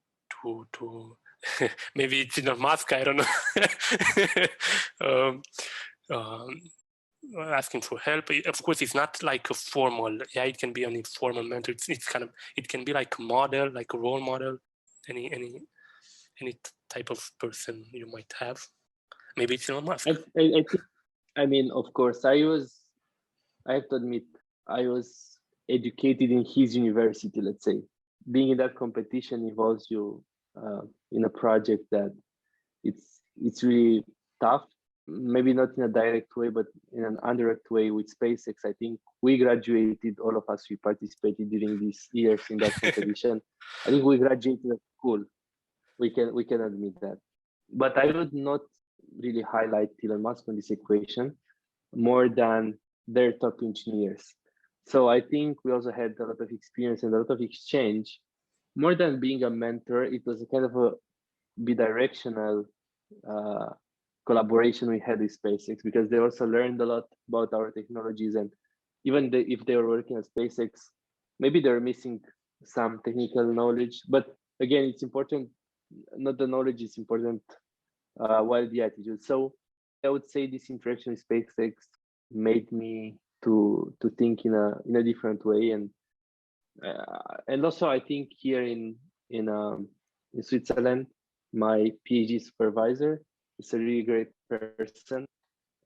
maybe it's Elon Musk, I don't know. Asking for help. Of course, it's not like a formal. Yeah, it can be an informal mentor. It's kind of, it can be like a model, like a role model. Any type of person you might have. Maybe it's Elon Musk. I think. I mean, of course, I have to admit, I was educated in his university. Let's say, being in that competition involves you in a project that it's really tough. Maybe not in a direct way, but in an indirect way with SpaceX. I think we graduated, all of us, we participated during these years in that competition. I think we graduated at school. We can admit that. But I would not really highlight Elon Musk on this equation more than their top engineers. So I think we also had a lot of experience and a lot of exchange. More than being a mentor, it was a kind of a bidirectional collaboration we had with SpaceX, because they also learned a lot about our technologies. And even if they were working at SpaceX, maybe they're missing some technical knowledge. But again, it's important, not the knowledge is important, while the attitude. So I would say this interaction with SpaceX made me to think in a different way. And also I think here in Switzerland, my PhD supervisor is a really great person,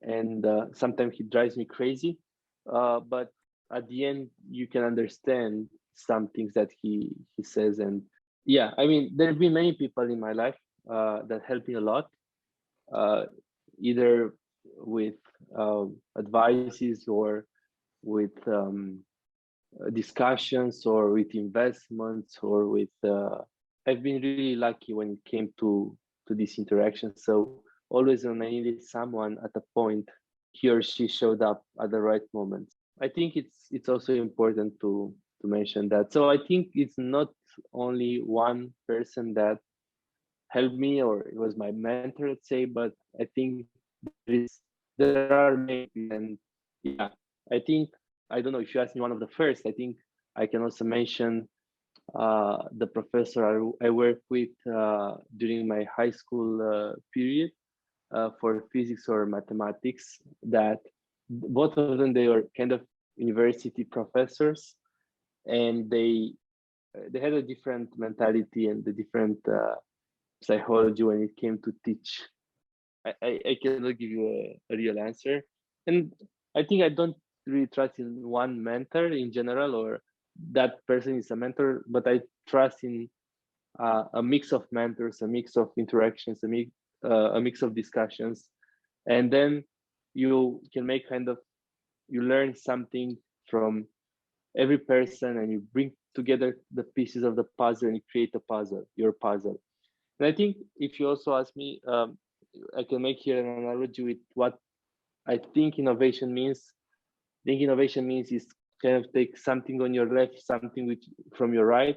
and sometimes he drives me crazy, but at the end you can understand some things that he says. And yeah, I mean, there have been many people in my life that helped me a lot, either with advices or with discussions or with investments or with I've been really lucky when it came to this interaction. So always when I needed someone at a point, he or she showed up at the right moment. I think it's also important to mention that. So I think it's not only one person that helped me or it was my mentor, let's say, but I think there are many. And yeah, I think, I don't know if you ask me one of the first, I think I can also mention the professor I worked with during my high school period for physics or mathematics, that both of them, they were kind of university professors, and they had a different mentality and a different psychology when it came to teach. I cannot give you a real answer. And I think I don't really trust in one mentor in general, or that person is a mentor, but I trust in a mix of mentors, a mix of interactions, a mix of discussions. And then you can make you learn something from every person, and you bring together the pieces of the puzzle and you create a puzzle, your puzzle. And I think if you also ask me, I can make here an analogy with what I think innovation means. I think innovation means is kind of take something on your left, something from your right,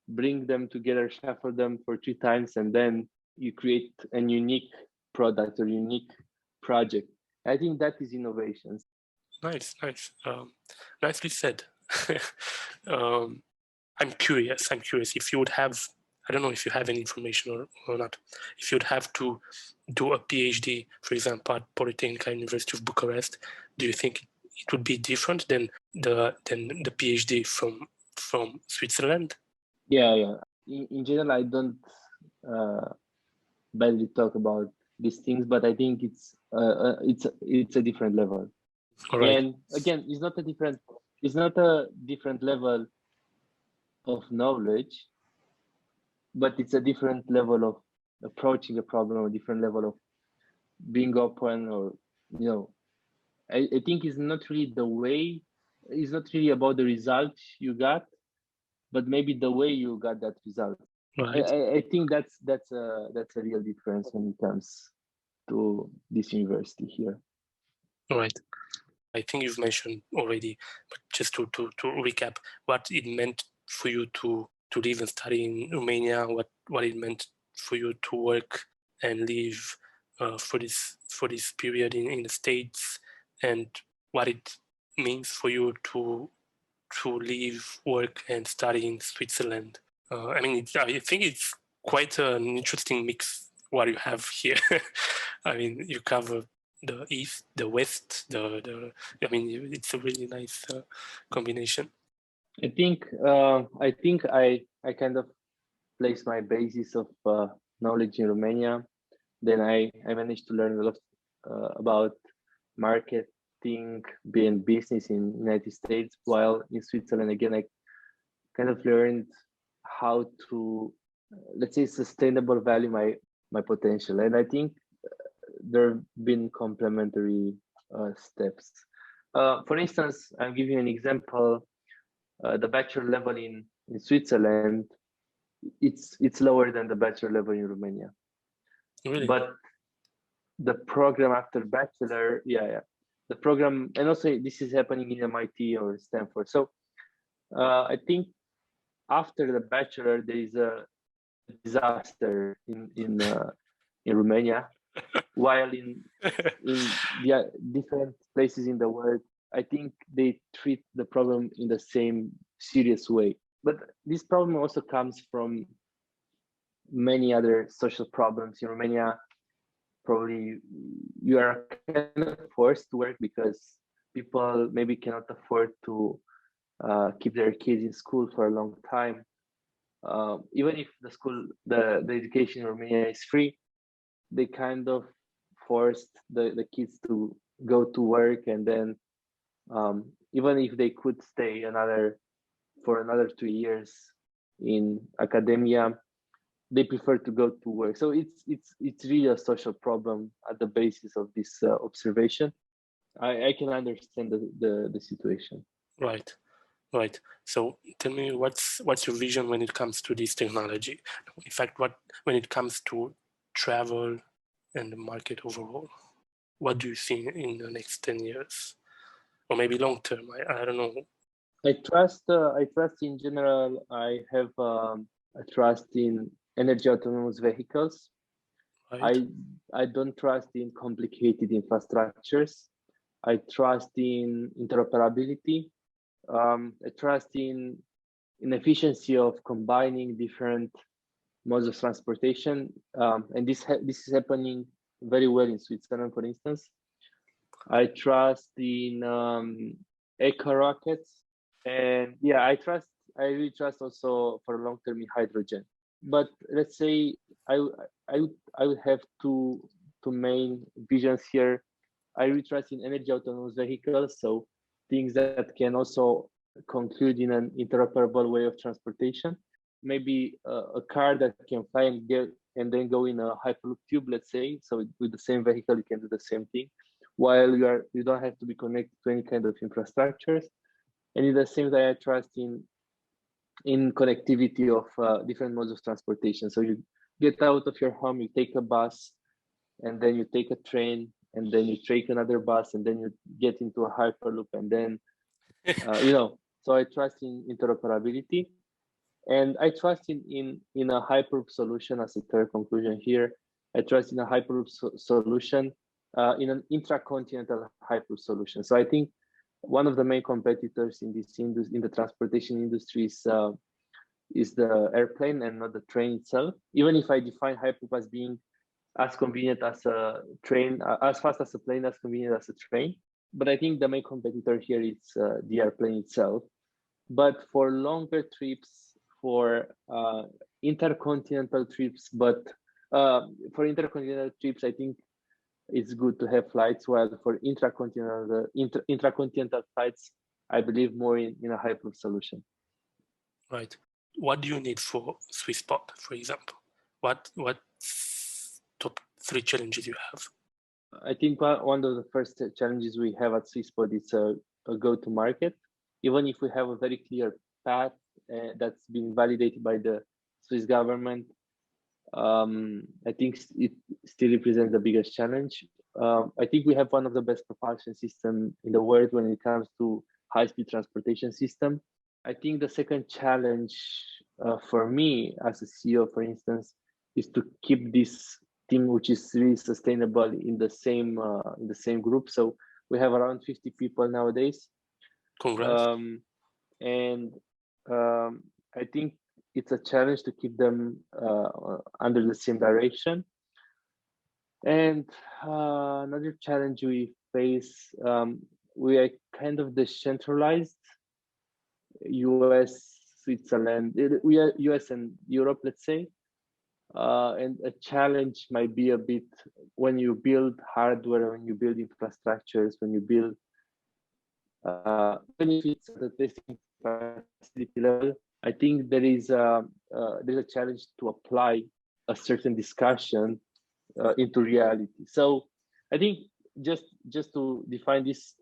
bring them together, shuffle them for 3 times, and then you create a unique product or unique project. I think that is innovation. Nice. Nicely said. I'm curious if you would have, I don't know if you have any information or not, if you'd have to do a PhD, for example, at Polytechnic University of Bucharest, do you think it would be different than the PhD from Switzerland? Yeah. In general, I don't badly talk about these things, but I think it's a different level. All right. And again, it's not a different level of knowledge, but it's a different level of approaching a problem, a different level of being open, or I think it's not really about the result you got, but maybe the way you got that result. Right. I think that's a real difference when it comes to this university here. All right. I think you've mentioned already, but just to recap, what it meant for you to live and study in Romania, what it meant for you to work and live for this period in the States, and what it means for you to live, work, and study in Switzerland. I mean, I think it's quite an interesting mix what you have here. I mean, you cover the East, the West, I mean, it's a really nice combination. I think I kind of placed my basis of knowledge in Romania. Then I managed to learn a lot about marketing and business in United States, while in Switzerland, again, I kind of learned how to, let's say, sustainable value my potential. And I think there have been complementary steps. For instance, I'll give you an example. The bachelor level in Switzerland, it's lower than the bachelor level in Romania. Really? But the program after bachelor, the program, and also this is happening in MIT or Stanford. So I think after the bachelor, there is a disaster in Romania. while in the different places in the world, I think they treat the problem in the same serious way. But this problem also comes from many other social problems. In Romania, probably you are kind of forced to work because people maybe cannot afford to keep their kids in school for a long time. Even if the education in Romania is free, they kind of forced the kids to go to work, and then even if they could stay for another 2 years in academia, they prefer to go to work. So it's really a social problem at the basis of this observation. I can understand the situation. Right. Right. So tell me, what's your vision when it comes to this technology? In fact, when it comes to travel and the market overall, what do you see in the next 10 years, or maybe long term? I don't know. I trust in general. I have a trust in energy autonomous vehicles. Right. I don't trust in complicated infrastructures. I trust in interoperability. I trust in efficiency of combining different modes of transportation, and this is happening very well in Switzerland, for instance. I trust in eco rockets, and yeah, I really trust also for long term in hydrogen. But let's say I would have two main visions here. I really trust in energy autonomous vehicles, so things that can also conclude in an interoperable way of transportation. Maybe a car that can fly and then go in a Hyperloop tube, let's say. So with the same vehicle, you can do the same thing, while you don't have to be connected to any kind of infrastructures. And in the same way, I trust in connectivity of different modes of transportation. So you get out of your home, you take a bus, and then you take a train, and then you take another bus, and then you get into a Hyperloop, and then So I trust in interoperability, and I trust in a Hyperloop solution as a third conclusion here. I trust in a Hyperloop solution, in an intracontinental Hyperloop solution. So I think one of the main competitors in this in the transportation industry is the airplane and not the train itself. Even if I define Hyperloop as being as convenient as a train, as fast as a plane, as convenient as a train. But I think the main competitor here is the airplane itself. But for longer trips, for intercontinental trips, I think it's good to have flights. While for intracontinental flights, I believe more in a Hyperloop solution. Right. What do you need for Swisspod, for example? What top 3 challenges you have? I think one of the first challenges we have at Swisspod is a go-to-market. Even if we have a very clear path that's been validated by the Swiss government, I think it still represents the biggest challenge. I think we have one of the best propulsion systems in the world when it comes to high-speed transportation system. I think the second challenge for me as a CEO, for instance, is to keep this team, which is really sustainable, in the same group. So we have around 50 people nowadays. Congrats. I think it's a challenge to keep them under the same direction. And another challenge we face, we are kind of decentralized. US, Switzerland, we are US and Europe, let's say. And a challenge might be a bit when you build hardware, when you build infrastructures, when you build, even if it's at the testing facility level, I think there's a challenge to apply a certain discussion into reality. So I think just to define this,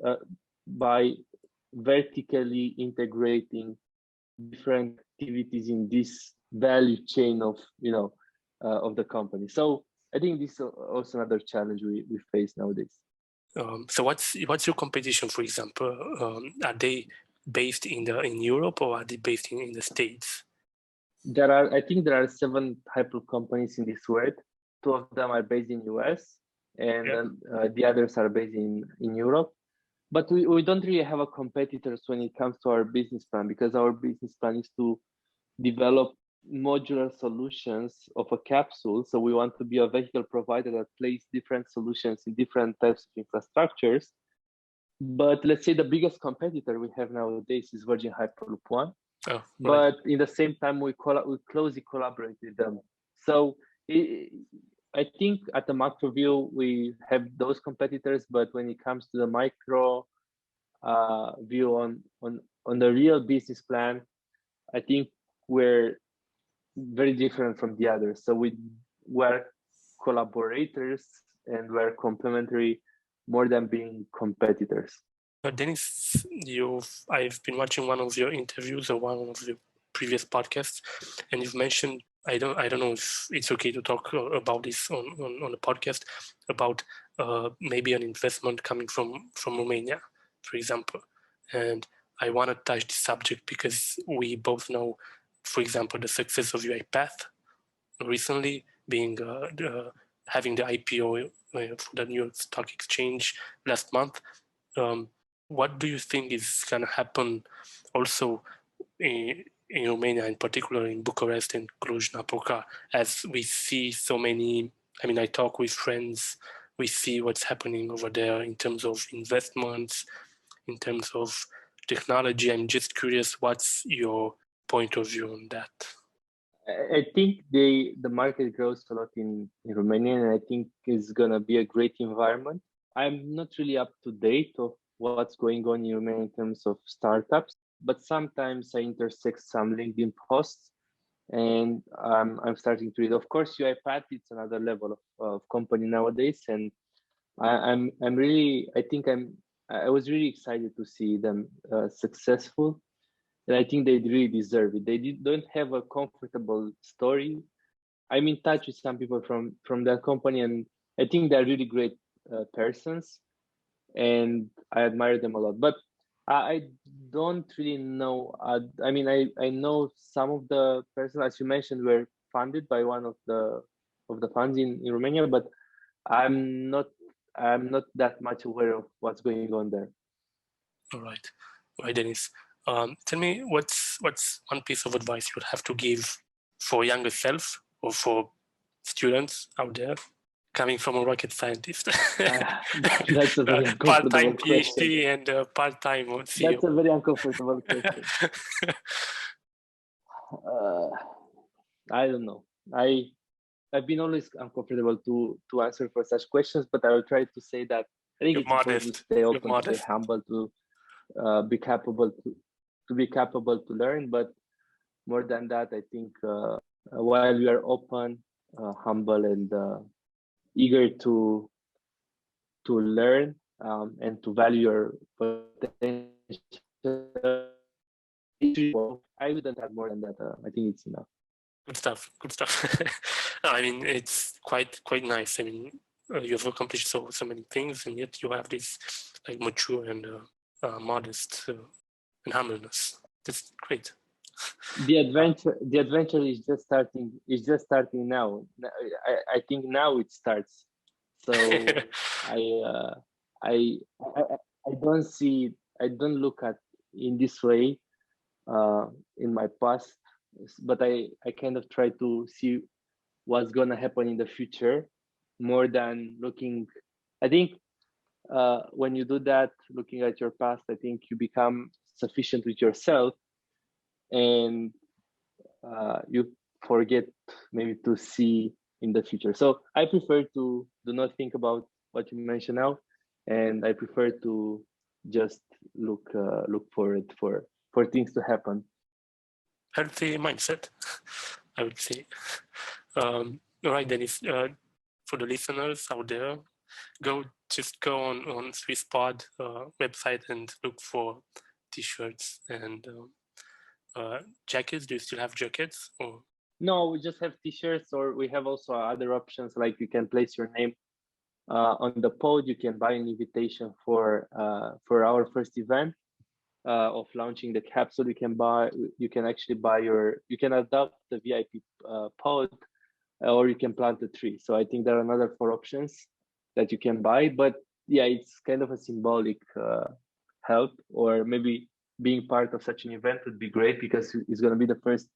by vertically integrating different activities in this value chain of the company. So I think this is also another challenge we face nowadays. So what's your competition, for example? Are they based in Europe, or are they based in the States? I think there are 7 Hyperloop companies in this world. 2 of them are based in US. and the others are based in Europe. But we don't really have a competitors when it comes to our business plan, because our business plan is to develop modular solutions of a capsule. So we want to be a vehicle provider that places different solutions in different types of infrastructures. But let's say the biggest competitor we have nowadays is Virgin Hyperloop One. Oh, right. But in the same time, we closely collaborate with them. So I think at the macro view, we have those competitors, but when it comes to the micro view on the real business plan, I think we're very different from the others. So we're collaborators and we're complementary more than being competitors. Denis, I've been watching one of your interviews or one of the previous podcasts, and you've mentioned, I don't know if it's okay to talk about this on the podcast, about maybe an investment coming from Romania, for example. And I want to touch this subject because we both know, for example, the success of UiPath recently being having the IPO for the New York Stock Exchange last month. What do you think is going to happen also in Romania, in particular in Bucharest and Cluj-Napoca, as we see so many, I mean, I talk with friends, we see what's happening over there in terms of investments, in terms of technology. I'm just curious, what's your point of view on that? I think the market grows a lot in Romania, and I think it's gonna be a great environment. I'm not really up to date of what's going on in Romania in terms of startups, but sometimes I intersect some LinkedIn posts, and I'm starting to read. Of course, UiPath, it's another level of company nowadays, and I was really excited to see them successful. And I think they really deserve it. They don't have a comfortable story. I'm in touch with some people from that company, and I think they're really great persons, and I admire them a lot. But I don't really know. I know some of the persons, as you mentioned, were funded by one of the funds in Romania, but I'm not that much aware of what's going on there. All right, Denis. Tell me, what's one piece of advice you would have to give for younger self or for students out there coming from a rocket scientist? That's a very uncomfortable part-time question. PhD and part-time CEO. That's a very uncomfortable question. I don't know. I've been always uncomfortable to answer for such questions, but I will try to say that I think it's important to stay open, to stay humble, to be capable to learn. But more than that, I think while we are open, humble, and eager to learn and to value your potential, I wouldn't add more than that. I think it's enough. Good stuff. I mean, it's quite nice. I mean, you have accomplished so many things, and yet you have this like mature and modest and humbleness. That's great. The adventure is just starting. It's just starting now. I think now it starts. So I don't look at in this way in my past, but I kind of try to see what's gonna happen in the future more than looking. I think when you do that, looking at your past, I think you become sufficient with yourself, and you forget maybe to see in the future. So I prefer to do not think about what you mentioned now, and I prefer to just look forward for things to happen. Healthy mindset, I would say. All right, Denis. For the listeners out there, go on Swisspod website and look for T-shirts and jackets. Do you still have jackets? Or no, we just have T-shirts, or we have also other options, like you can place your name on the pod. You can buy an invitation for our first event of launching the capsule. You can adopt the VIP pod, or you can plant a tree. So I think there are another 4 options. that you can buy, but yeah, it's kind of a symbolic help, or maybe being part of such an event would be great because it's going to be the first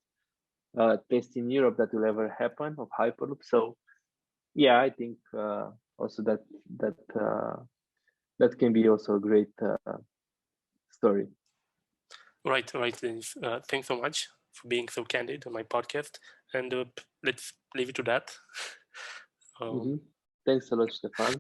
test in Europe that will ever happen of Hyperloop. So yeah, I think also that that can be also a great story. Right, Denis. Thanks so much for being so candid on my podcast, and let's leave it to that. Thanks a lot, Stefan.